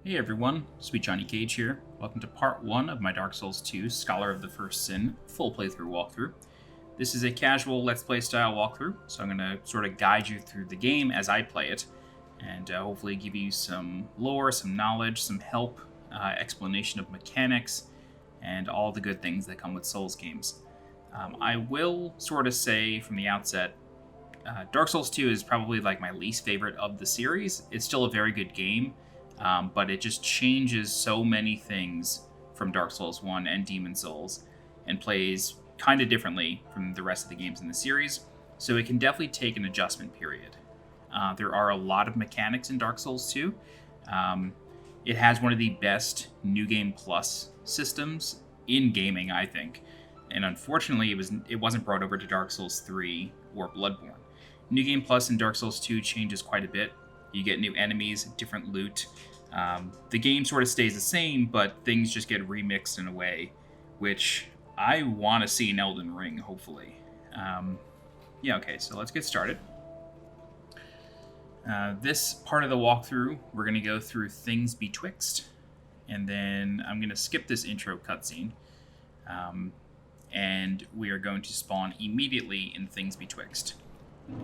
Hey everyone, SweetJohnnyCage here. Welcome to part 1 of my Dark Souls 2 Scholar of the First Sin full playthrough walkthrough. This is a casual Let's Play style walkthrough, so I'm going to sort of guide you through the game as I play it, and hopefully give you some lore, some knowledge, some help, explanation of mechanics, and all the good things that come with Souls games. I will sort of say from the outset, Dark Souls 2 is probably like my least favorite of the series. It's still a very good game, but it just changes so many things from Dark Souls 1 and Demon Souls and plays kind of differently from the rest of the games in the series, so it can definitely take an adjustment period. There are a lot of mechanics in Dark Souls 2. It has one of the best New Game Plus systems in gaming, I think, and unfortunately it wasn't brought over to Dark Souls 3 or Bloodborne. New Game Plus in Dark Souls 2 changes quite a bit. You get new enemies, different loot. The game sort of stays the same, but things just get remixed in a way, which I want to see in Elden Ring, hopefully. Okay, so let's get started. This part of the walkthrough, we're going to go through things betwixt, and then I'm going to skip this intro cutscene, and we are going to spawn immediately in things betwixt.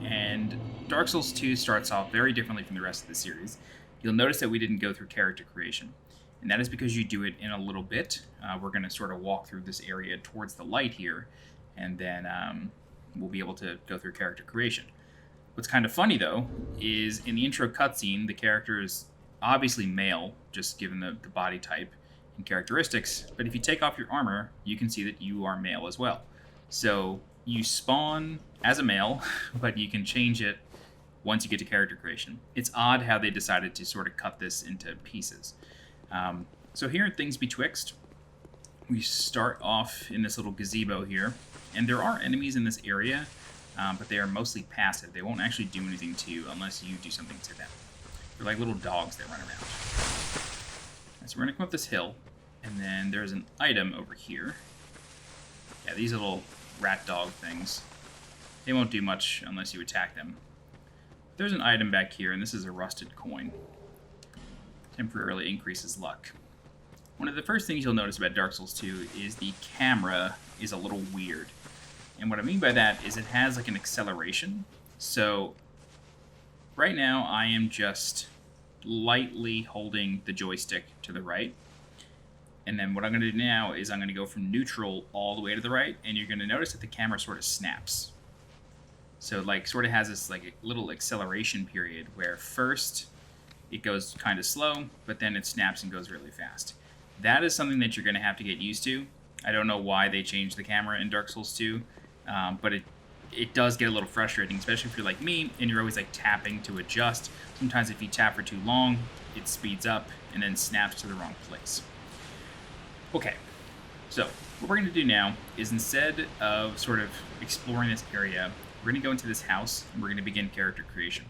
And Dark Souls 2 starts off very differently from the rest of the series. You'll notice that we didn't go through character creation, and that is because you do it in a little bit. We're going to sort of walk through this area towards the light here, and then we'll be able to go through character creation. What's kind of funny, though, is in the intro cutscene, the character is obviously male, just given the body type and characteristics, but if you take off your armor, you can see that you are male as well. So you spawn as a male, but you can change it once you get to character creation. It's odd how they decided to sort of cut this into pieces. So here in Things Betwixt, we start off in this little gazebo here, and there are enemies in this area, but they are mostly passive. They won't actually do anything to you unless you do something to them. They're like little dogs that run around. So we're going to come up this hill, and then there's an item over here. Yeah, these little rat dog things. They won't do much unless you attack them. There's an item back here, and this is a rusted coin. Temporarily increases luck. One of the first things you'll notice about Dark Souls 2 is the camera is a little weird. And what I mean by that is it has like an acceleration. So right now I am just lightly holding the joystick to the right. And then what I'm going to do now is I'm going to go from neutral all the way to the right, and you're going to notice that the camera sort of snaps. So like sort of has this like a little acceleration period where first it goes kind of slow, but then it snaps and goes really fast. That is something that you're going to have to get used to. I don't know why they changed the camera in Dark Souls 2, but it does get a little frustrating, especially if you're like me and you're always like tapping to adjust. Sometimes if you tap for too long, it speeds up and then snaps to the wrong place. Okay, so what we're going to do now is instead of sort of exploring this area, we're going to go into this house and we're going to begin character creation.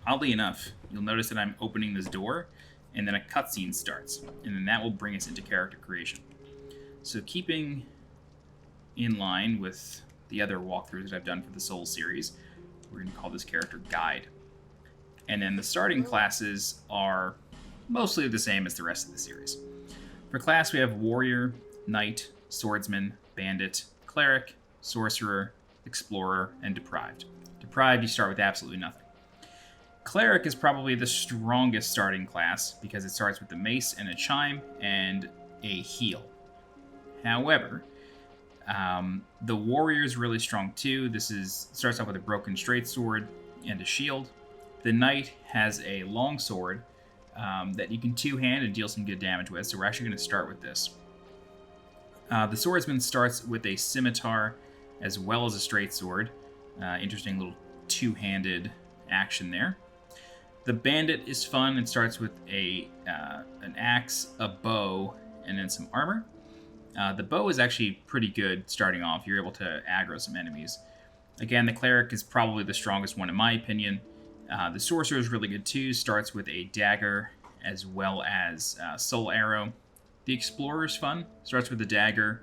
Oddly enough, you'll notice that I'm opening this door and then a cutscene starts, and then that will bring us into character creation. So keeping in line with the other walkthroughs that I've done for the Souls series, we're going to call this character Guide. And then the starting classes are mostly the same as the rest of the series. For class, we have Warrior, Knight, Swordsman, Bandit, Cleric, Sorcerer, Explorer, and Deprived. Deprived, you start with absolutely nothing. Cleric is probably the strongest starting class because it starts with a mace and a chime and a heal. However, the Warrior is really strong too. Starts off with a broken straight sword and a shield. The Knight has a long sword that you can two-hand and deal some good damage with, so we're actually going to start with this. The Swordsman starts with a scimitar as well as a straight sword. Interesting little two-handed action there. The Bandit is fun. It starts with an axe, a bow, and then some armor. The bow is actually pretty good starting off. You're able to aggro some enemies. Again, the Cleric is probably the strongest one in my opinion. The Sorcerer is really good too. Starts with a dagger as well as soul arrow. The Explorer is fun. Starts with a dagger.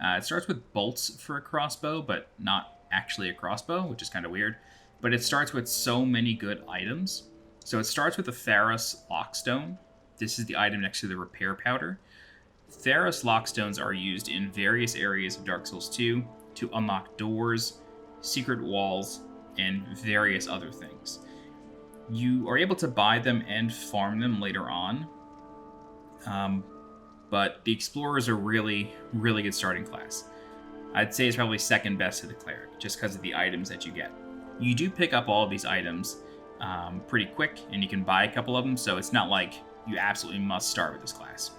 It starts with bolts for a crossbow, but not actually a crossbow, which is kind of weird. But it starts with so many good items. So it starts with a Pharos Lockstone, this is the item next to the repair powder. Theros lockstones are used in various areas of Dark Souls 2 to unlock doors, secret walls, and various other things. You are able to buy them and farm them later on, but the explorers are really, really good starting class. I'd say it's probably second best to the cleric, just because of the items that you get. You do pick up all of these items pretty quick, and you can buy a couple of them, so it's not like you absolutely must start with this class.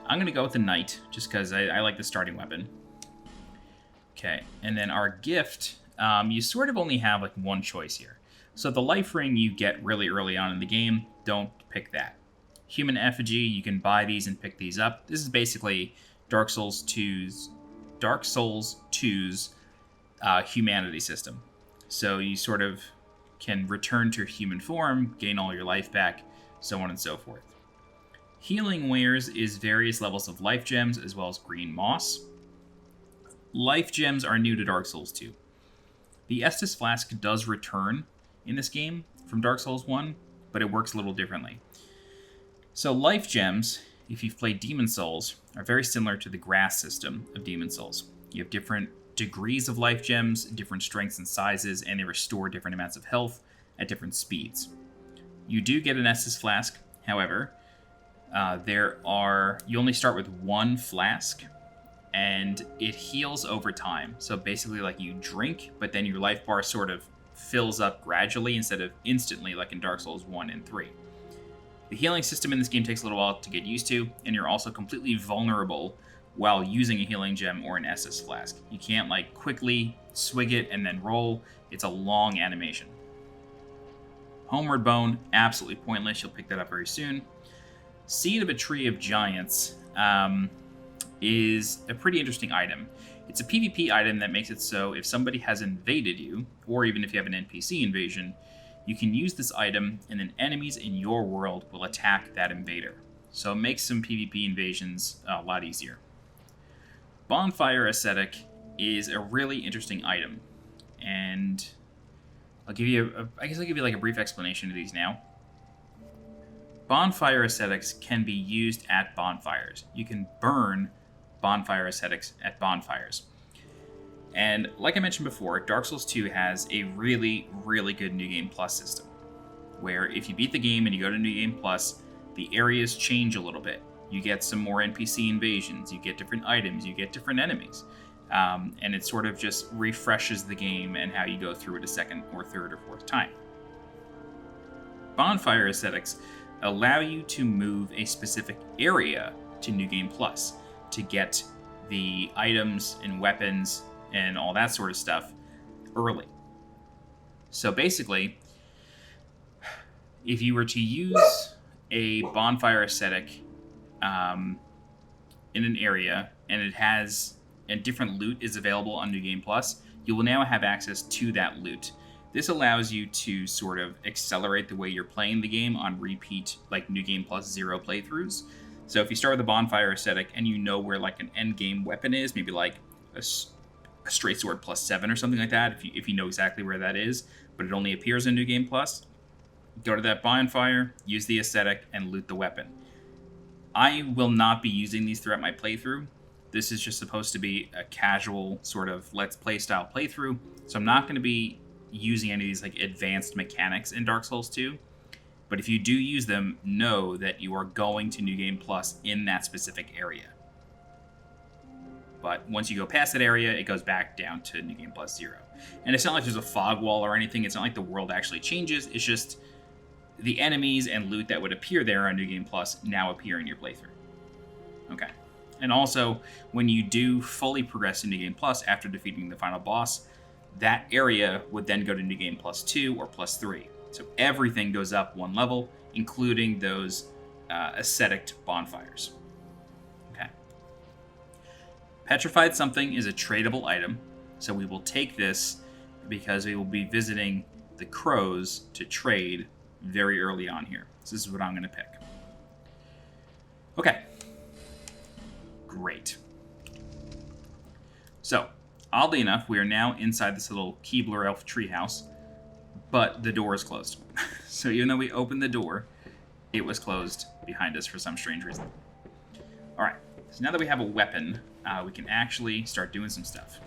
I'm going to go with the knight, just because I like the starting weapon. Okay, and then our gift, you sort of only have like one choice here. So the life ring you get really early on in the game, don't pick that. Human effigy, you can buy these and pick these up. This is basically Dark Souls 2's humanity system. So you sort of can return to human form, gain all your life back, so on and so forth. Healing wares is various levels of life gems as well as green moss. Life gems are new to Dark Souls 2. The Estus Flask does return in this game from Dark Souls 1, but it works a little differently. So life gems, if you've played Demon Souls, are very similar to the grass system of Demon Souls. You have different degrees of life gems, different strengths and sizes, and they restore different amounts of health at different speeds. You do get an Estus Flask, however. You only start with one flask, and it heals over time. So basically like you drink, but then your life bar sort of fills up gradually instead of instantly like in Dark Souls 1 and 3. The healing system in this game takes a little while to get used to, and you're also completely vulnerable while using a healing gem or an Estus Flask. You can't like quickly swig it and then roll. It's a long animation. Homeward Bone, absolutely pointless. You'll pick that up very soon. Seed of a Tree of Giants is a pretty interesting item. It's a PvP item that makes it so if somebody has invaded you, or even if you have an NPC invasion, you can use this item and then enemies in your world will attack that invader. So it makes some PvP invasions a lot easier. Bonfire Ascetic is a really interesting item, and I'll give you like a brief explanation of these now. Bonfire Ascetics can be used at bonfires. You can burn Bonfire Ascetics at bonfires. And like I mentioned before, Dark Souls 2 has a really, really good New Game Plus system, where if you beat the game and you go to New Game Plus, the areas change a little bit. You get some more NPC invasions, you get different items, you get different enemies. And it sort of just refreshes the game and how you go through it a second or third or fourth time. Bonfire Ascetics allow you to move a specific area to New Game Plus to get the items and weapons and all that sort of stuff early. So basically, if you were to use a Bonfire Ascetic in an area and it has a different loot is available on New Game Plus, you will now have access to that loot. This allows you to sort of accelerate the way you're playing the game on repeat, like New Game Plus 0 playthroughs. So if you start with a Bonfire Ascetic and you know where like an end game weapon is, maybe like a straight sword plus 7 or something like that, if you know exactly where that is, but it only appears in New Game Plus, go to that bonfire, use the Ascetic, and loot the weapon. I will not be using these throughout my playthrough. This is just supposed to be a casual sort of let's play style playthrough, so I'm not going to be using any of these like advanced mechanics in Dark Souls 2. But if you do use them, know that you are going to New Game Plus in that specific area. But once you go past that area, it goes back down to New Game Plus 0. And it's not like there's a fog wall or anything. It's not like the world actually changes. It's just the enemies and loot that would appear there on New Game Plus now appear in your playthrough. Okay. And also, when you do fully progress in New Game Plus after defeating the final boss, that area would then go to New Game Plus 2 or Plus 3. So everything goes up one level, including those ascetic bonfires. Okay. Petrified Something is a tradable item, so we will take this because we will be visiting the crows to trade very early on here. So this is what I'm going to pick. Okay. Great. So, oddly enough, we are now inside this little Keebler Elf treehouse, but the door is closed. So even though we opened the door, it was closed behind us for some strange reason. Alright, so now that we have a weapon, we can actually start doing some stuff.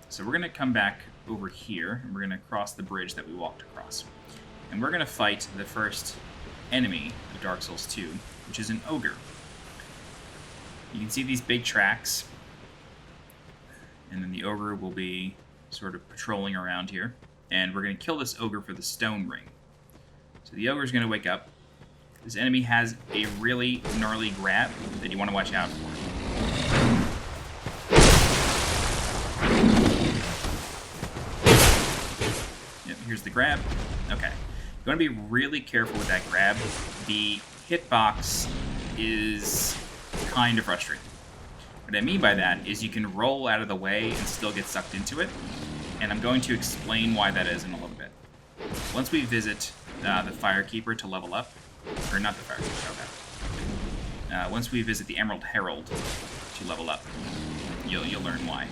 So we're going to come back over here, and we're going to cross the bridge that we walked across. And we're going to fight the first enemy of Dark Souls 2, which is an Ogre. You can see these big tracks, and then the Ogre will be sort of patrolling around here. And we're going to kill this Ogre for the stone ring. So the Ogre is going to wake up. This enemy has a really gnarly grab that you want to watch out for. Yep, here's the grab. Okay. You want to be really careful with that grab. The hitbox is kind of frustrating. What I mean by that is you can roll out of the way and still get sucked into it. And I'm going to explain why that is in a little bit. Once we visit the Firekeeper to level up, or not the Firekeeper, okay. Once we visit the Emerald Herald to level up, you'll learn why.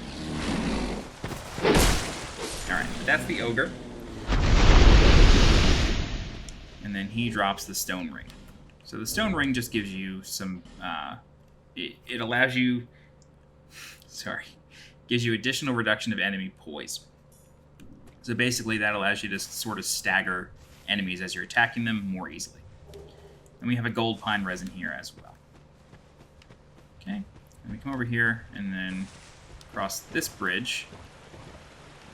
Alright, that's the Ogre. And then he drops the stone ring. So the stone ring just gives you some, it allows you, gives you additional reduction of enemy poise. So basically that allows you to sort of stagger enemies as you're attacking them more easily. And we have a gold pine resin here as well. Okay, and we come over here and then cross this bridge.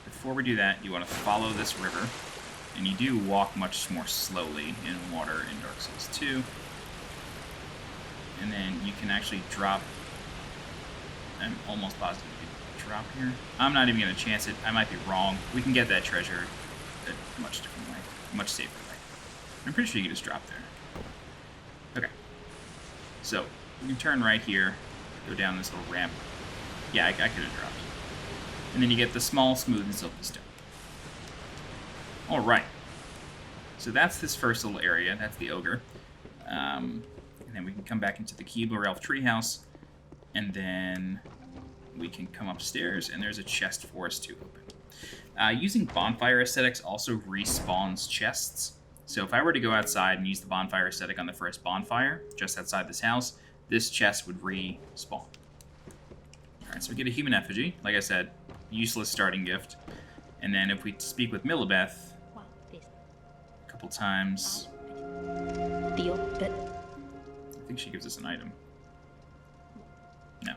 Before we do that, you want to follow this river. And you do walk much more slowly in water in Dark Souls 2. And then you can actually drop. I'm almost positive you can drop here. I'm not even going to chance it. I might be wrong. We can get that treasure a much different way. A much safer way. I'm pretty sure you can just drop there. Okay. So, you can turn right here, go down this little ramp. Yeah, I could have dropped. And then you get the small, smooth, and silky stone. Alright. So that's this first little area. That's the Ogre. And then we can come back into the Keebler Elf treehouse. And then we can come upstairs, and there's a chest for us to open. Using Bonfire aesthetics also respawns chests. So if I were to go outside and use the Bonfire aesthetic on the first bonfire, just outside this house, this chest would respawn. Alright, so we get a human effigy. Like I said, useless starting gift. And then if we speak with Millibeth a couple times, I think she gives us an item. No.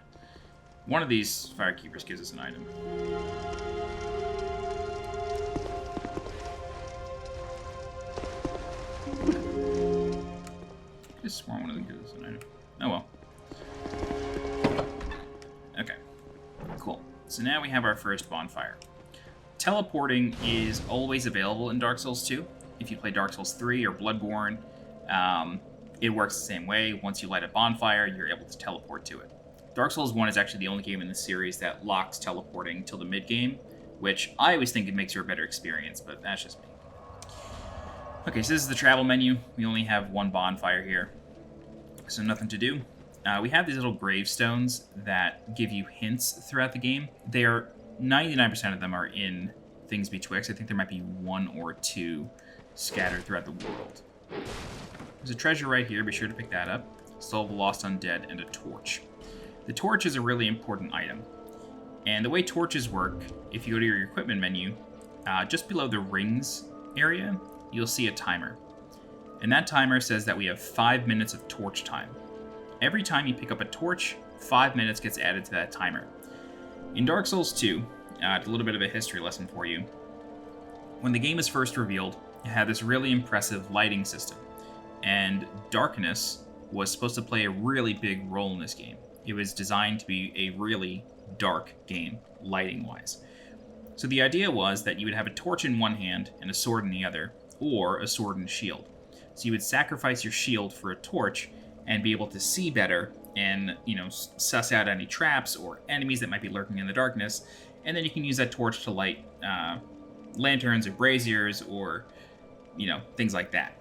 One of these Firekeepers gives us an item. I just swore one of them gives us an item. Oh well. Okay. Cool. So now we have our first bonfire. Teleporting is always available in Dark Souls 2. If you play Dark Souls 3 or Bloodborne, it works the same way. Once you light a bonfire, you're able to teleport to it. Dark Souls 1 is actually the only game in the series that locks teleporting till the mid-game, which I always think it makes for a better experience, but that's just me. Okay, so this is the travel menu. We only have one bonfire here, so nothing to do. We have these little gravestones that give you hints throughout the game. They are 99% of them are in things Betwixt. I think there might be one or two scattered throughout the world. There's a treasure right here. Be sure to pick that up. Soul of the Lost Undead and a torch. The torch is a really important item. And the way torches work, if you go to your equipment menu, just below the rings area, you'll see a timer. And that timer says that we have 5 minutes of torch time. Every time you pick up a torch, 5 minutes gets added to that timer. In Dark Souls 2, a little bit of a history lesson for you. When the game was first revealed, it had this really impressive lighting system. And darkness was supposed to play a really big role in this game. It was designed to be a really dark game, lighting-wise. So the idea was that you would have a torch in one hand and a sword in the other, or a sword and shield. So you would sacrifice your shield for a torch and be able to see better and, suss out any traps or enemies that might be lurking in the darkness, and then you can use that torch to light lanterns or braziers or, things like that.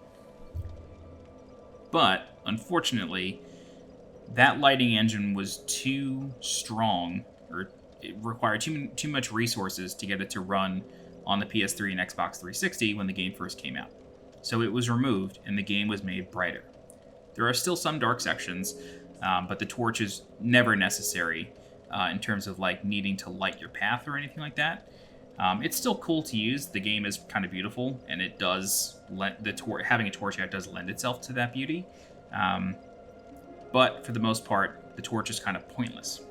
But, unfortunately, that lighting engine was too strong, or it required too much resources to get it to run on the PS3 and Xbox 360 when the game first came out. So it was removed, and the game was made brighter. There are still some dark sections, but the torch is never necessary in terms of like needing to light your path or anything like that. It's still cool to use. The game is kind of beautiful, and it does having a torch out does lend itself to that beauty. But for the most part, the torch is kind of pointless.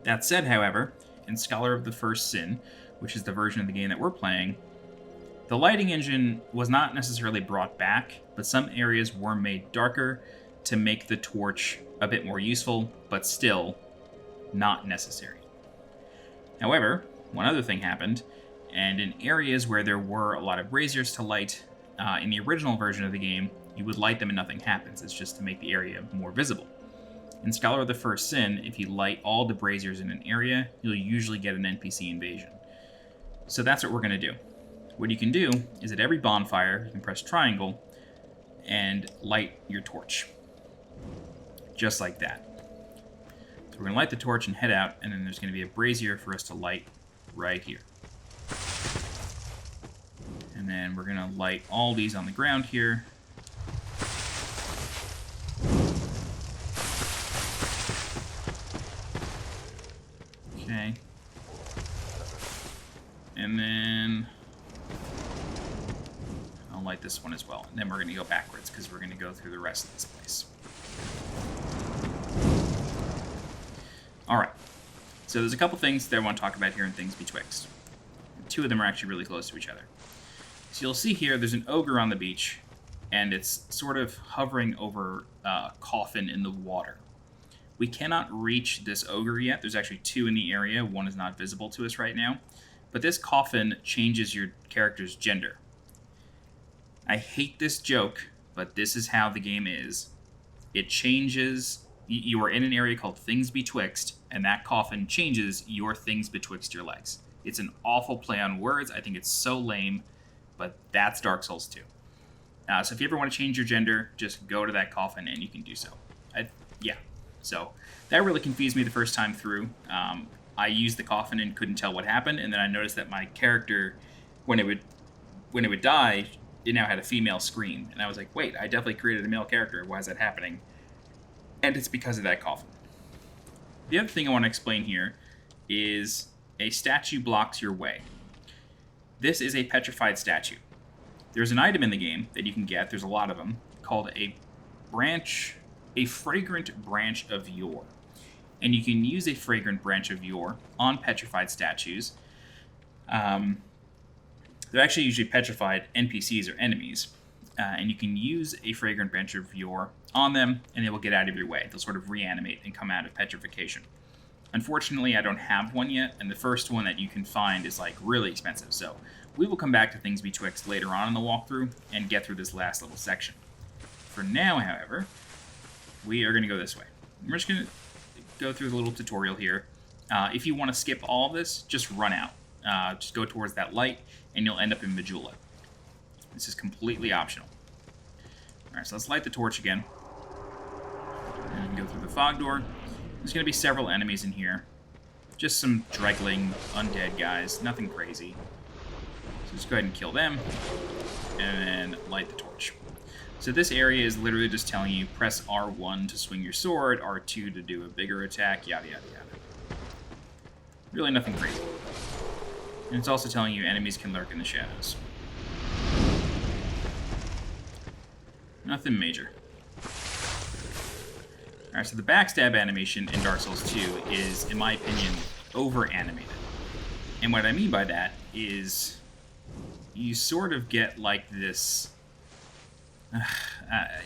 That said, however, in Scholar of the First Sin, which is the version of the game that we're playing, the lighting engine was not necessarily brought back, but some areas were made darker to make the torch a bit more useful, but still not necessary. However, one other thing happened, and in areas where there were a lot of braziers to light, in the original version of the game, you would light them and nothing happens. It's just to make the area more visible. In Scholar of the First Sin, if you light all the braziers in an area, you'll usually get an NPC invasion. So that's what we're going to do. What you can do is at every bonfire, you can press triangle and light your torch. Just like that. So we're going to light the torch and head out, and then there's going to be a brazier for us to light right here. And then we're going to light all these on the ground here. Okay. And then I'll light this one as well. And then we're going to go backwards because we're going to go through the rest of this place. Alright. So there's a couple things that I want to talk about here in things Betwixt. Two of them are actually really close to each other. So you'll see here there's an ogre on the beach, and it's sort of hovering over a coffin in the water. We cannot reach this ogre yet. There's actually two in the area. One is not visible to us right now. But this coffin changes your character's gender. I hate this joke, but this is how the game is. It changes... You are in an area called Things Betwixt, and that coffin changes your things betwixt your legs. It's an awful play on words. I think it's so lame, but that's Dark Souls 2. So if you ever want to change your gender, just go to that coffin and you can do so. Yeah. So that really confused me the first time through. I used the coffin and couldn't tell what happened, and then I noticed that my character, when it would die, it now had a female scream. And I was like, wait, I definitely created a male character. Why is that happening? And it's because of that coffin. The other thing I want to explain here is a statue blocks your way. This is a petrified statue. There's an item in the game that you can get, there's a lot of them, called a fragrant branch of yore. And you can use a fragrant branch of yore on petrified statues. They're actually usually petrified NPCs or enemies. And you can use a fragrant branch of yore on them, and they will get out of your way. They'll sort of reanimate and come out of petrification. Unfortunately, I don't have one yet, and the first one that you can find is like really expensive. So we will come back to Things Betwixt later on in the walkthrough and get through this last little section. For now, however, we are going to go this way. We're just going to go through the little tutorial here. If you want to skip all of this, just run out. Just go towards that light, and you'll end up in Majula. This is completely optional. Alright, so let's light the torch again. And go through the fog door. There's going to be several enemies in here. Just some dreggling, undead guys. Nothing crazy. So just go ahead and kill them. And then light the torch. So this area is literally just telling you press R1 to swing your sword, R2 to do a bigger attack, yada yada yada. Really nothing crazy. And it's also telling you enemies can lurk in the shadows. Nothing major. Alright, so the backstab animation in Dark Souls 2 is, in my opinion, over-animated. And what I mean by that is you sort of get like this...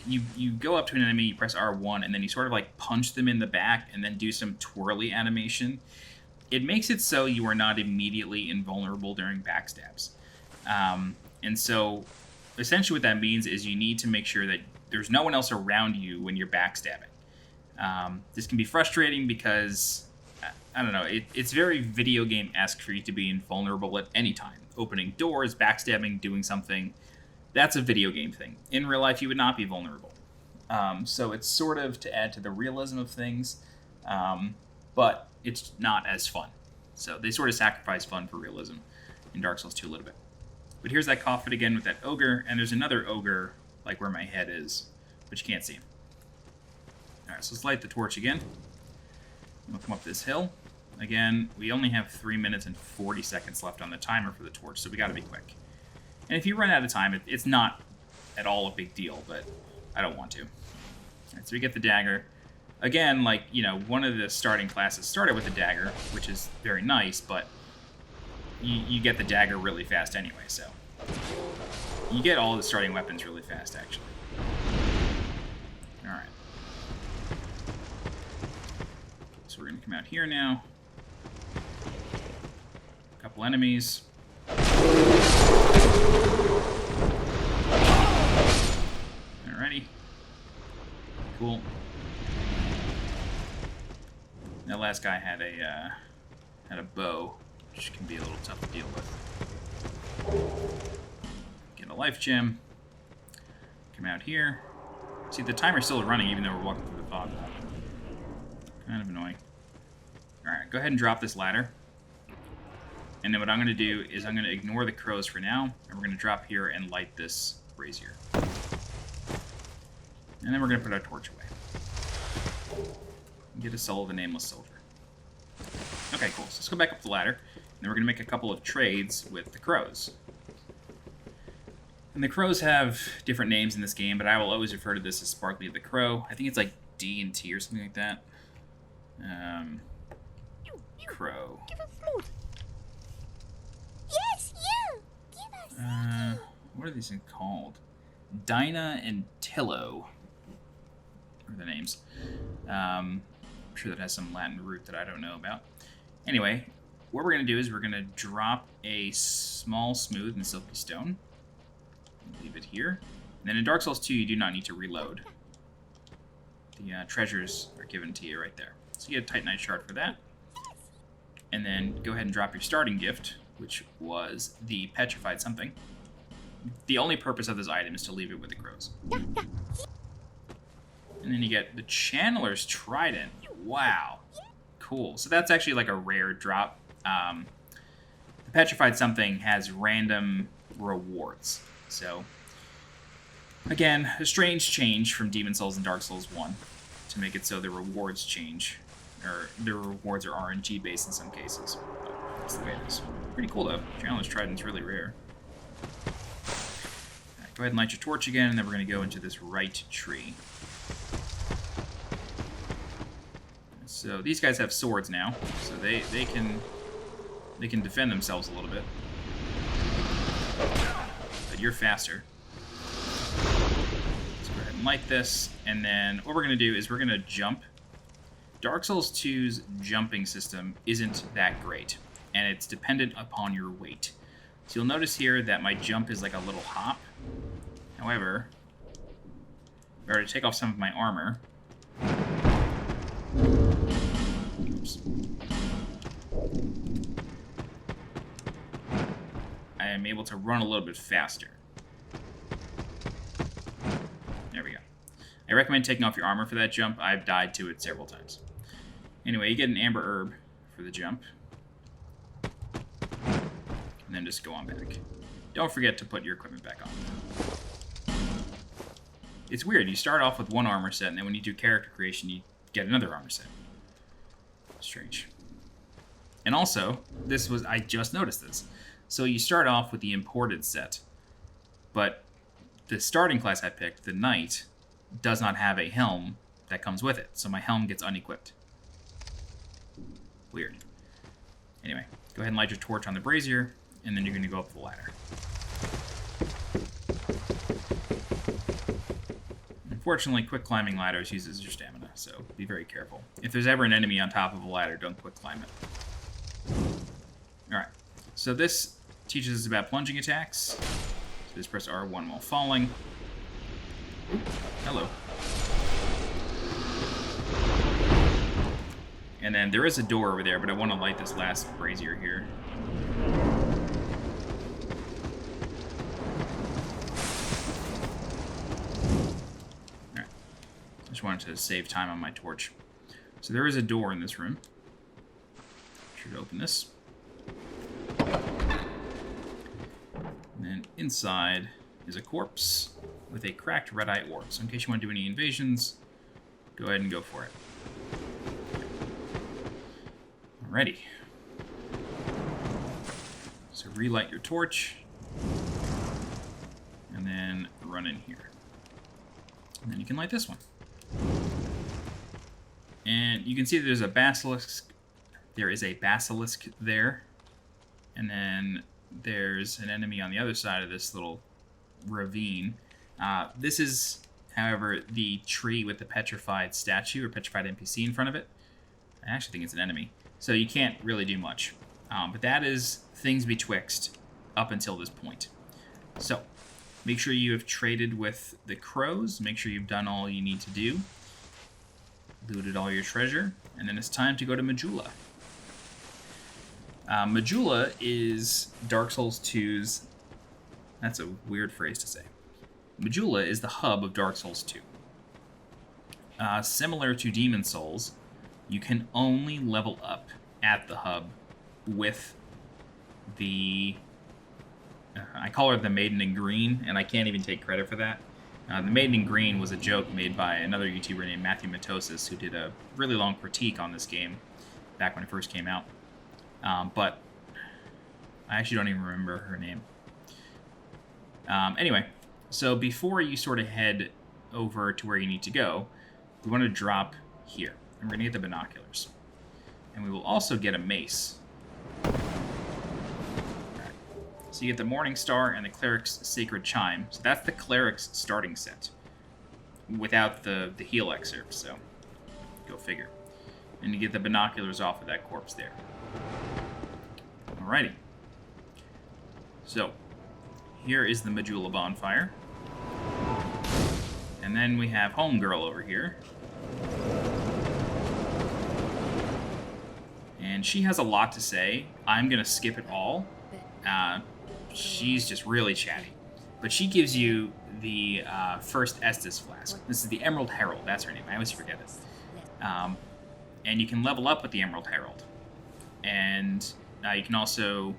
you go up to an enemy, you press R1, and then you sort of like punch them in the back and then do some twirly animation. It makes it so you are not immediately invulnerable during backstabs. And so... essentially what that means is you need to make sure that there's no one else around you when you're backstabbing. This can be frustrating because, I don't know, it's very video game-esque for you to be invulnerable at any time. Opening doors, backstabbing, doing something, that's a video game thing. In real life, you would not be vulnerable. So it's sort of to add to the realism of things, but it's not as fun. So they sort of sacrifice fun for realism in Dark Souls 2 a little bit. But here's that coffin again with that ogre, and there's another ogre, like where my head is, but you can't see him. Alright, so let's light the torch again. We'll come up this hill. Again, we only have 3 minutes and 40 seconds left on the timer for the torch, so we gotta be quick. And if you run out of time, it's not at all a big deal, but I don't want to. Alright, so we get the dagger. Again, like, you know, one of the starting classes started with a dagger, which is very nice, but you get the dagger really fast anyway, so. You get all the starting weapons really fast, actually. Alright. So we're going to come out here now. A couple enemies. Alrighty. Cool. That last guy had a bow, which can be a little tough to deal with. Get a life gem. Come out here. See, the timer's still running even though we're walking through the fog. Kind of annoying. Alright, go ahead and drop this ladder. And then what I'm going to do is I'm going to ignore the crows for now, and we're going to drop here and light this brazier. And then we're going to put our torch away. And get a soul of a nameless soldier. Okay, cool. So let's go back up the ladder, and then we're going to make a couple of trades with the crows. And the crows have different names in this game, but I will always refer to this as Sparkly the Crow. I think it's like D and T or something like that. Crow. Give us food. Yes, you. Give us. What are these things called? Dinah and Tillo are the names. I'm sure that has some Latin root that I don't know about. Anyway, what we're going to do is we're going to drop a small smooth and silky stone. Leave it here. And then in Dark Souls 2, you do not need to reload. The treasures are given to you right there. So you get a Titanite shard for that. And then go ahead and drop your starting gift, which was the petrified something. The only purpose of this item is to leave it with the crows. And then you get the Channeler's Trident. Wow. Cool. So that's actually like a rare drop. The petrified something has random rewards. So, again, a strange change from Demon Souls and Dark Souls 1 to make it so the rewards change. Or the rewards are RNG based in some cases. But that's the way it is. Pretty cool though. Challenge Trident's really rare. Alright, go ahead and light your torch again, and then we're going to go into this right tree. So these guys have swords now, so they can defend themselves a little bit. But you're faster. Let's go ahead and light this, and then what we're going to do is we're going to jump. Dark Souls 2's jumping system isn't that great, and it's dependent upon your weight. So you'll notice here that my jump is like a little hop. However, if I were to take off some of my armor, oops, I am able to run a little bit faster. There we go. I recommend taking off your armor for that jump. I've died to it several times. Anyway, you get an amber herb for the jump. And then just go on back. Don't forget to put your equipment back on. It's weird. You start off with one armor set, and then when you do character creation, you get another armor set. Strange. And also, I just noticed this. So you start off with the imported set, but the starting class I picked, the Knight, does not have a helm that comes with it, so my helm gets unequipped. Weird. Anyway, go ahead and light your torch on the brazier, and then you're going to go up the ladder. Unfortunately, quick climbing ladders uses your stamina, so be very careful. If there's ever an enemy on top of a ladder, don't quick climb it. Alright, so this teaches us about plunging attacks. So just press R1 while falling. Ooh, hello. And then there is a door over there, but I want to light this last brazier here. Alright. Just wanted to save time on my torch. So there is a door in this room. Should open this. And then inside is a corpse with a cracked red-eye orb. So in case you want to do any invasions, go ahead and go for it. Alrighty. So relight your torch. And then run in here. And then you can light this one. And you can see there's a basilisk. There is a basilisk there. And then there's an enemy on the other side of this little ravine. This is, however, the tree with the petrified statue or petrified NPC in front of it. I actually think it's an enemy. So you can't really do much. But that is things betwixt up until this point. So make sure you have traded with the crows. Make sure you've done all you need to do. Looted all your treasure. And then it's time to go to Majula. Majula is Dark Souls 2's... That's a weird phrase to say. Majula is the hub of Dark Souls 2. Similar to Demon Souls, you can only level up at the hub with the... I call her the Maiden in Green, and I can't even take credit for that. The Maiden in Green was a joke made by another YouTuber named Matthew Matosis, who did a really long critique on this game back when it first came out. But I actually don't even remember her name. Anyway, so before you sort of head over to where you need to go, we want to drop here. And we're going to get the binoculars. And we will also get a mace. So you get the Morning Star and the Cleric's Sacred Chime. So that's the Cleric's starting set. Without the heal excerpt, so go figure. And you get the binoculars off of that corpse there. Alrighty. So, here is the Majula Bonfire. And then we have Homegirl over here. And she has a lot to say. I'm going to skip it all. She's just really chatty. But she gives you the first Estus flask. This is the Emerald Herald. That's her name. I always forget it. And you can level up with the Emerald Herald. And you can also...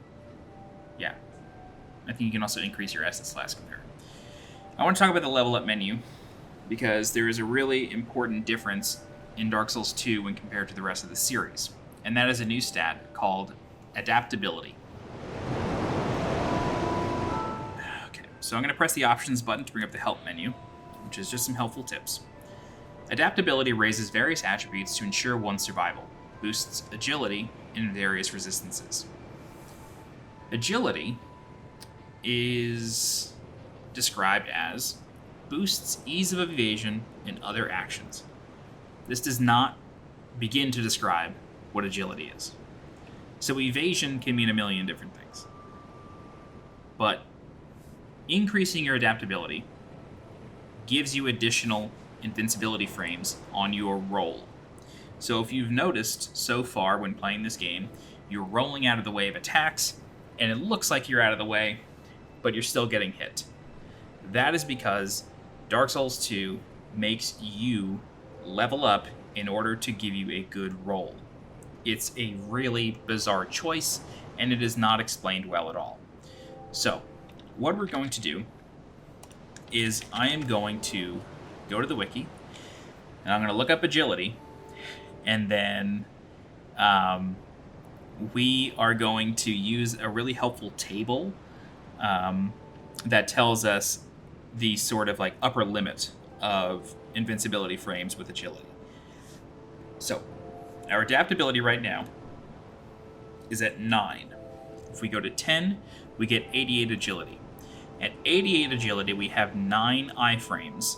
Yeah. I think you can also increase your Estus flask with her. I want to talk about the level up menu, because there is a really important difference in Dark Souls 2 when compared to the rest of the series. And that is a new stat called Adaptability. Okay, so I'm going to press the Options button to bring up the Help menu, which is just some helpful tips. Adaptability raises various attributes to ensure one's survival, boosts agility, and various resistances. Agility is described as boosts ease of evasion and other actions. This does not begin to describe what agility is. So evasion can mean a million different things. But increasing your adaptability gives you additional invincibility frames on your roll. So if you've noticed so far when playing this game, you're rolling out of the way of attacks, and it looks like you're out of the way, but you're still getting hit. That is because Dark Souls 2 makes you level up in order to give you a good roll. It's a really bizarre choice, and it is not explained well at all. So, what we're going to do is I am going to go to the wiki, and I'm going to look up agility, and then we are going to use a really helpful table that tells us the sort of like upper limit of invincibility frames with agility. So, our adaptability right now is at 9. If we go to 10, we get 88 agility. At 88 agility, we have 9 iframes,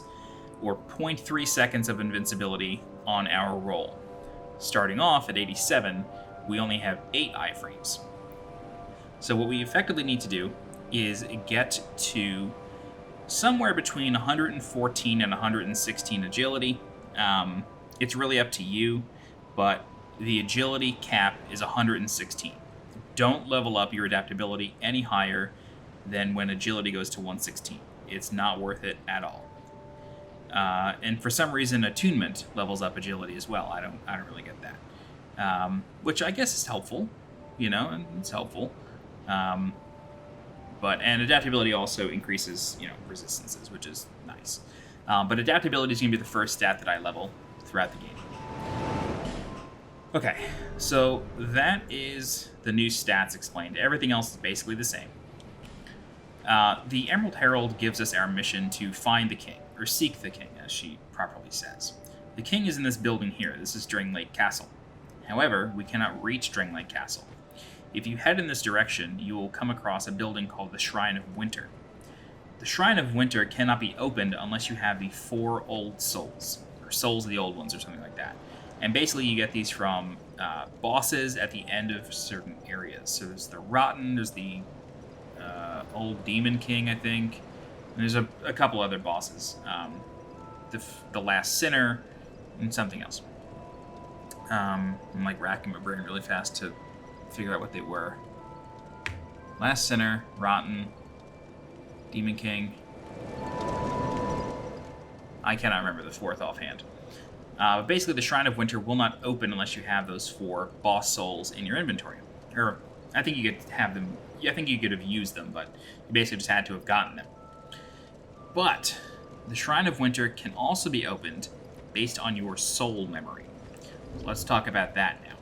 or 0.3 seconds of invincibility on our roll. Starting off at 87, we only have 8 iframes. So what we effectively need to do is get to somewhere between 114 and 116 agility. It's really up to you, but the agility cap is 116. Don't level up your adaptability any higher than when agility goes to 116. It's not worth it at all. And for some reason, attunement levels up agility as well. I don't really get that. Which I guess is helpful, and it's helpful. And adaptability also increases, resistances, which is nice. But adaptability is going to be the first stat that I level throughout the game. Okay, so that is the new stats explained. Everything else is basically the same. The Emerald Herald gives us our mission to find the king, or seek the king, as she properly says. The king is in this building here. This is Dringlake Castle. However, we cannot reach Dringlake Castle. If you head in this direction, you will come across a building called the Shrine of Winter. The Shrine of Winter cannot be opened unless you have the 4 old souls, or souls of the old ones, or something like that. And basically you get these from bosses at the end of certain areas. So there's the Rotten, there's the old Demon King, I think. And there's a couple other bosses. The Last Sinner, and something else. I'm like racking my brain really fast to figure out what they were. Last Sinner, Rotten, Demon King. I cannot remember the 4th offhand. But basically, the Shrine of Winter will not open unless you have those 4 boss souls in your inventory. Or, I think you could have them. I think you could have used them, but you basically just had to have gotten them. But the Shrine of Winter can also be opened based on your soul memory. So let's talk about that now.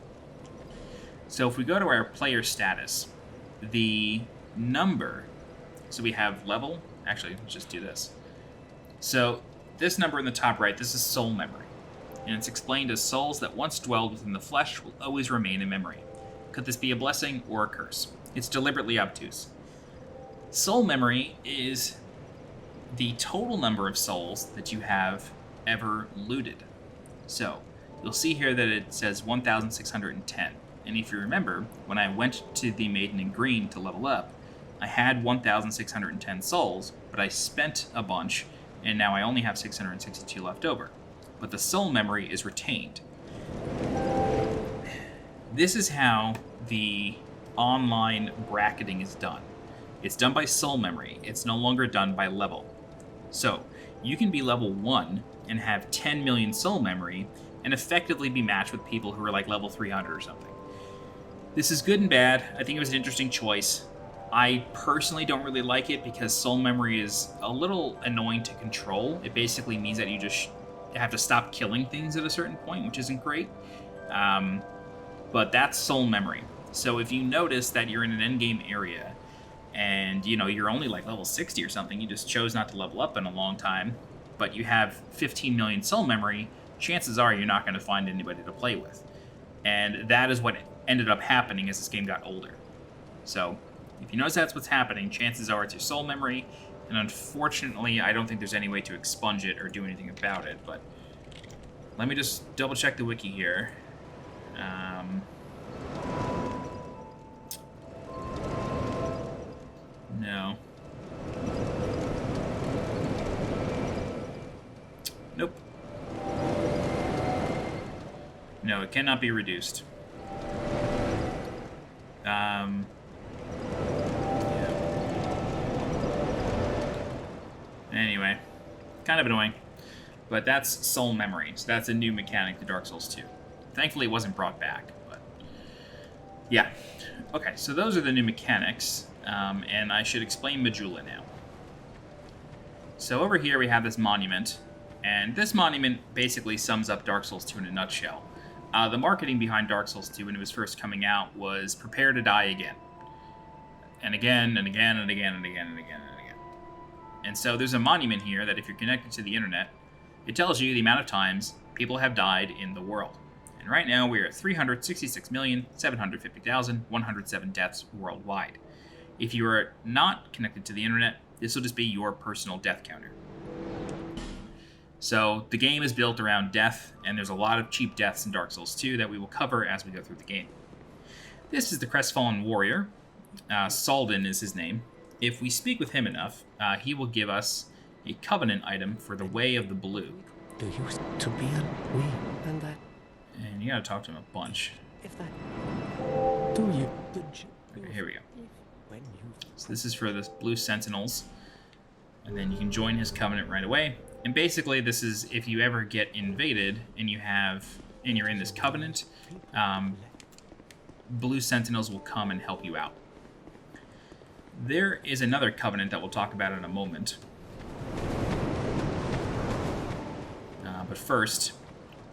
So if we go to our player status, the number, so we have level, actually, let's just do this. So this number in the top right, this is soul memory. And it's explained as souls that once dwelled within the flesh will always remain in memory. Could this be a blessing or a curse? It's deliberately obtuse. Soul memory is the total number of souls that you have ever looted. So, you'll see here that it says 1,610. And if you remember, when I went to the Maiden in Green to level up, I had 1,610 souls, but I spent a bunch, and now I only have 662 left over. But the soul memory is retained. This is how the online bracketing is done. It's done by soul memory. It's no longer done by level. So, you can be level 1 and have 10 million soul memory and effectively be matched with people who are like level 300 or something. This is good and bad. I think it was an interesting choice. I personally don't really like it because soul memory is a little annoying to control. It basically means that you just have to stop killing things at a certain point, which isn't great. But that's soul memory. So if you notice that you're in an endgame area and you're only like level 60 or something, you just chose not to level up in a long time, but you have 15 million soul memory, chances are you're not going to find anybody to play with. And that is what ended up happening as this game got older. So if you notice that's what's happening, chances are it's your soul memory, and unfortunately I don't think there's any way to expunge it or do anything about it, but let me just double check the wiki here. No. Nope. No, it cannot be reduced. Yeah. Anyway, kind of annoying. But that's soul memory, so that's a new mechanic to Dark Souls 2. Thankfully it wasn't brought back, but yeah. Okay, so those are the new mechanics, and I should explain Majula now. So over here we have this monument, and this monument basically sums up Dark Souls 2 in a nutshell. The marketing behind Dark Souls 2 when it was first coming out was prepare to die again. And again, and again, and again, and again, and again, and again. And so there's a monument here that if you're connected to the internet, it tells you the amount of times people have died in the world. And right now we're at 366,750,107 deaths worldwide. If you are not connected to the internet, this will just be your personal death counter. So the game is built around death, and there's a lot of cheap deaths in Dark Souls 2 that we will cover as we go through the game. This is the Crestfallen Warrior. Salden is his name. If we speak with him enough, he will give us a covenant item for the Way of the Blue. There used to be a we and that. And you gotta talk to him a bunch. If that. Do you? Okay, here we go. So this is for the Blue Sentinels. And then you can join his covenant right away. And basically this is if you ever get invaded and you're in this covenant, Blue Sentinels will come and help you out. There is another covenant that we'll talk about in a moment. But first,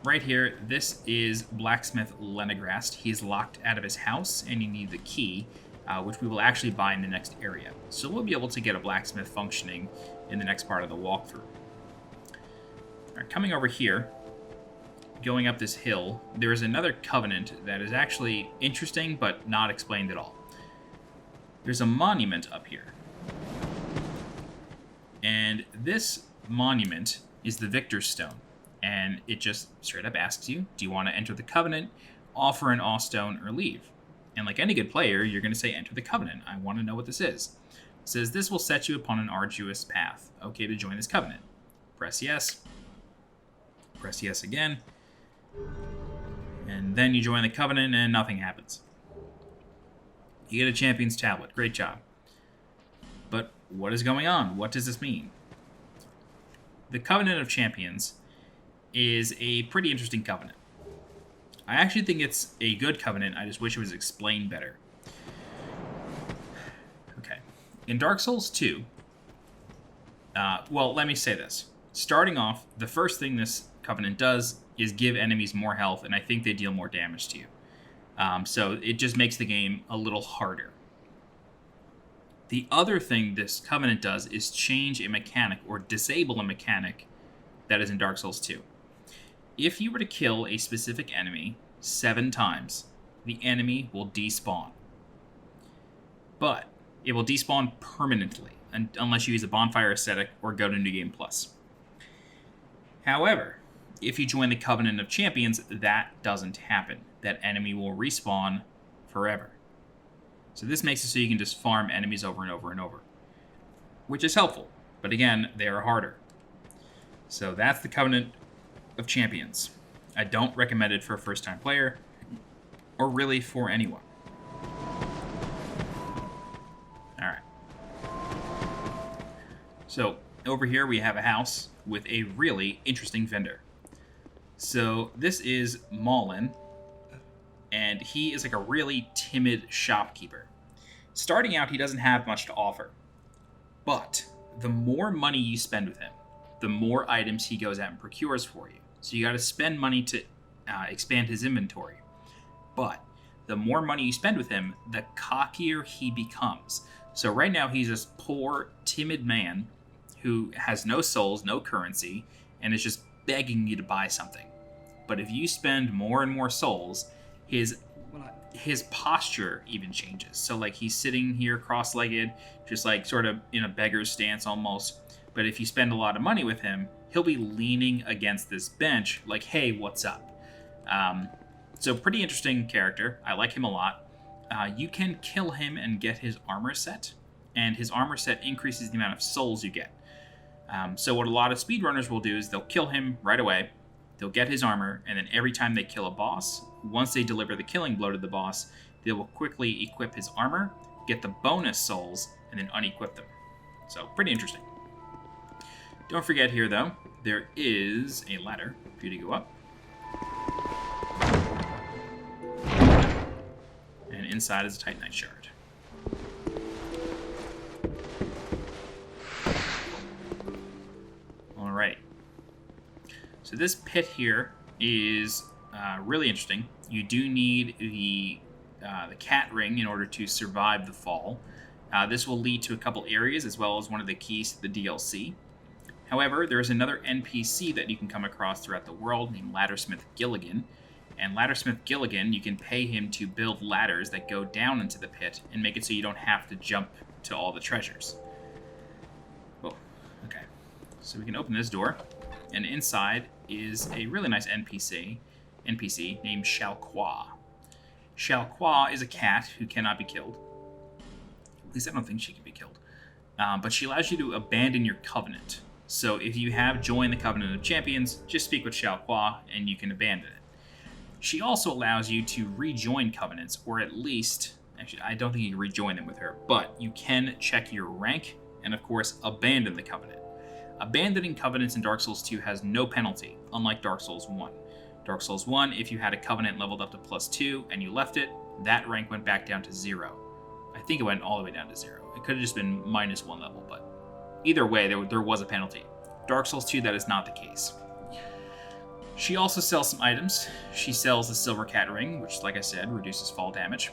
right here, this is Blacksmith Lenegrast. He's locked out of his house, and you need the key, which we will actually buy in the next area. So we'll be able to get a blacksmith functioning in the next part of the walkthrough. All right, coming over here, going up this hill, there is another covenant that is actually interesting, but not explained at all. There's a monument up here. And this monument is the Victor's Stone. And it just straight up asks you, do you want to enter the Covenant, offer an Awe Stone, or leave? And like any good player, you're going to say, enter the Covenant. I want to know what this is. It says, this will set you upon an arduous path. Okay to join this Covenant. Press yes. Press yes again. And then you join the Covenant and nothing happens. You get a Champion's Tablet. Great job. But what is going on? What does this mean? The Covenant of Champions is a pretty interesting covenant. I actually think it's a good covenant. I just wish it was explained better. Okay. In Dark Souls 2, well, let me say this. Starting off, the first thing this covenant does is give enemies more health, and I think they deal more damage to you. So it just makes the game a little harder. The other thing this covenant does is change a mechanic or disable a mechanic that is in Dark Souls 2. If you were to kill a specific enemy 7 times, the enemy will despawn. But it will despawn permanently, unless you use a Bonfire aesthetic or go to New Game Plus. However, if you join the Covenant of Champions, that doesn't happen. That enemy will respawn forever. So this makes it so you can just farm enemies over and over and over, which is helpful. But again, they are harder. So that's the Covenant of Champions. I don't recommend it for a first-time player, or really for anyone. Alright. So, over here we have a house with a really interesting vendor. So, this is Maulin, and he is like a really timid shopkeeper. Starting out, he doesn't have much to offer. But the more money you spend with him, the more items he goes out and procures for you. So you got to spend money to expand his inventory. But the more money you spend with him, the cockier he becomes. So right now he's this poor, timid man who has no souls, no currency, and is just begging you to buy something. But if you spend more and more souls, his posture even changes. So like he's sitting here cross-legged, just like sort of in a beggar's stance almost. But if you spend a lot of money with him, he'll be leaning against this bench like, hey, what's up? So pretty interesting character. I like him a lot. You can kill him and get his armor set, and his armor set increases the amount of souls you get. So what a lot of speedrunners will do is they'll kill him right away, they'll get his armor, and then every time they kill a boss, once they deliver the killing blow to the boss, they will quickly equip his armor, get the bonus souls, and then unequip them. So pretty interesting. Don't forget here, though, there is a ladder for you to go up. And inside is a Titanite shard. Alright. So this pit here is really interesting. You do need the cat ring in order to survive the fall. This will lead to a couple areas as well as one of the keys to the DLC. However, there is another NPC that you can come across throughout the world named Laddersmith Gilligan. And Laddersmith Gilligan, you can pay him to build ladders that go down into the pit and make it so you don't have to jump to all the treasures. Oh, okay. So we can open this door, and inside is a really nice NPC named Xiaoqua. Xiaoqua is a cat who cannot be killed. At least I don't think she can be killed. But she allows you to abandon your covenant. So if you have joined the Covenant of Champions, just speak with Xiaoqua and you can abandon it. She also allows you to rejoin covenants, or at least, actually I don't think you can rejoin them with her, but you can check your rank and of course abandon the covenant. Abandoning covenants in Dark Souls 2 has no penalty, unlike Dark Souls 1. Dark Souls 1, if you had a covenant leveled up to +2 and you left it, that rank went back down to 0. I think it went all the way down to 0. It could have just been -1 level, but either way, there was a penalty. Dark Souls 2, that is not the case. She also sells some items. She sells the Silver Cat Ring, which, like I said, reduces fall damage.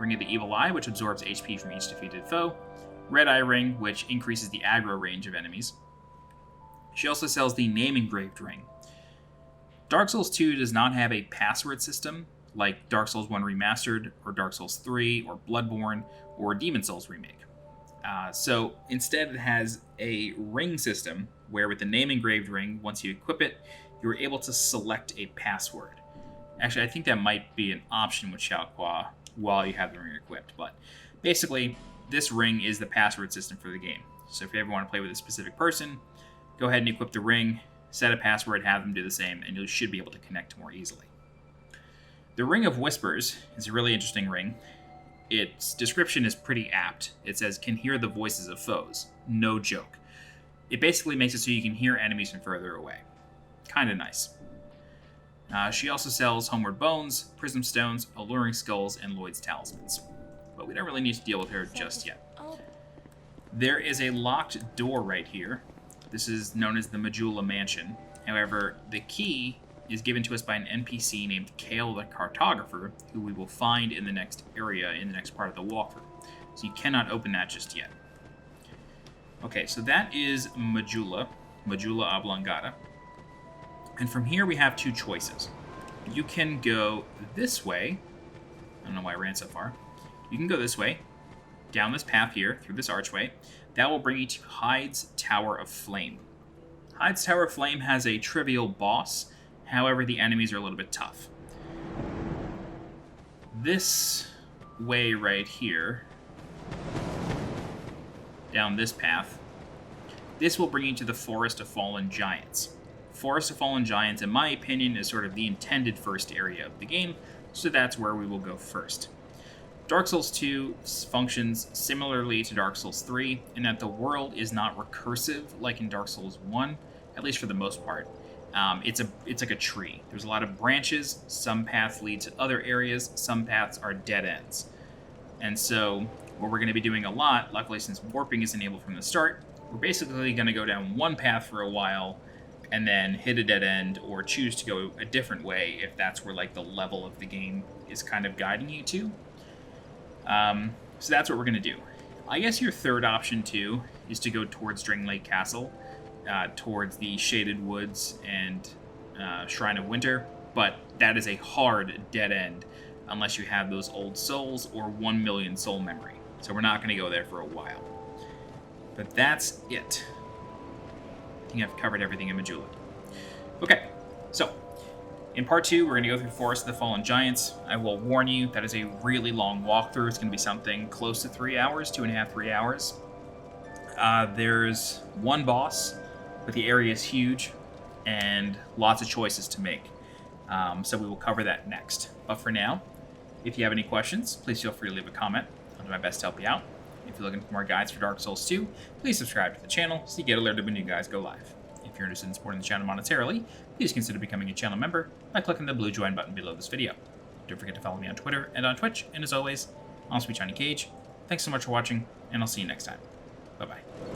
Ring of the Evil Eye, which absorbs HP from each defeated foe. Red Eye Ring, which increases the aggro range of enemies. She also sells the Name Engraved Ring. Dark Souls 2 does not have a password system like Dark Souls 1 Remastered, or Dark Souls 3, or Bloodborne, or Demon Souls Remake. So instead it has a ring system where with the Name Engraved Ring, once you equip it, you're able to select a password. Actually, I think that might be an option with Xiaoqua while you have the ring equipped, but basically, this ring is the password system for the game. So if you ever want to play with a specific person, go ahead and equip the ring, set a password, have them do the same, and you should be able to connect more easily. The Ring of Whispers is a really interesting ring. Its description is pretty apt. It says, can hear the voices of foes. No joke. It basically makes it so you can hear enemies from further away. Kinda nice. She also sells Homeward Bones, Prism Stones, Alluring Skulls, and Lloyd's Talismans. But we don't really need to deal with her just yet. There is a locked door right here. This is known as the Majula Mansion. However, the key is given to us by an NPC named Kale the Cartographer, who we will find in the next area, in the next part of the walkthrough. So you cannot open that just yet. Okay, so that is Majula Oblongata. And from here we have two choices. You can go this way. I don't know why I ran so far. You can go this way, down this path here, through this archway. That will bring you to Hyde's Tower of Flame. Hyde's Tower of Flame has a trivial boss. However, the enemies are a little bit tough. This way right here, down this path, this will bring you to the Forest of Fallen Giants. Forest of Fallen Giants, in my opinion, is sort of the intended first area of the game, so that's where we will go first. Dark Souls 2 functions similarly to Dark Souls 3 in that the world is not recursive like in Dark Souls 1, at least for the most part. It's like a tree. There's a lot of branches. Some paths lead to other areas. Some paths are dead ends. And so what we're going to be doing a lot, luckily since warping is enabled from the start, we're basically going to go down one path for a while and then hit a dead end or choose to go a different way if that's where like the level of the game is kind of guiding you to. So that's what we're going to do. I guess your third option too is to go towards Drain Lake Castle, towards the Shaded Woods and Shrine of Winter, but that is a hard dead end unless you have those old souls or 1 million soul memory. So we're not going to go there for a while. But that's it. I think I've covered everything in Majula. Okay, so in part 2, we're going to go through Forest of the Fallen Giants. I will warn you, that is a really long walkthrough. It's going to be something close to 3 hours, 2.5, 3 hours. There's one boss, but the area is huge and lots of choices to make. So we will cover that next. But for now, if you have any questions, please feel free to leave a comment. I'll do my best to help you out. If you're looking for more guides for Dark Souls 2, please subscribe to the channel so you get alerted when new guides go live. If you're interested in supporting the channel monetarily, please consider becoming a channel member by clicking the blue join button below this video. Don't forget to follow me on Twitter and on Twitch, and as always, I'm SweetJohnnyCage. Thanks so much for watching, and I'll see you next time. Bye-bye.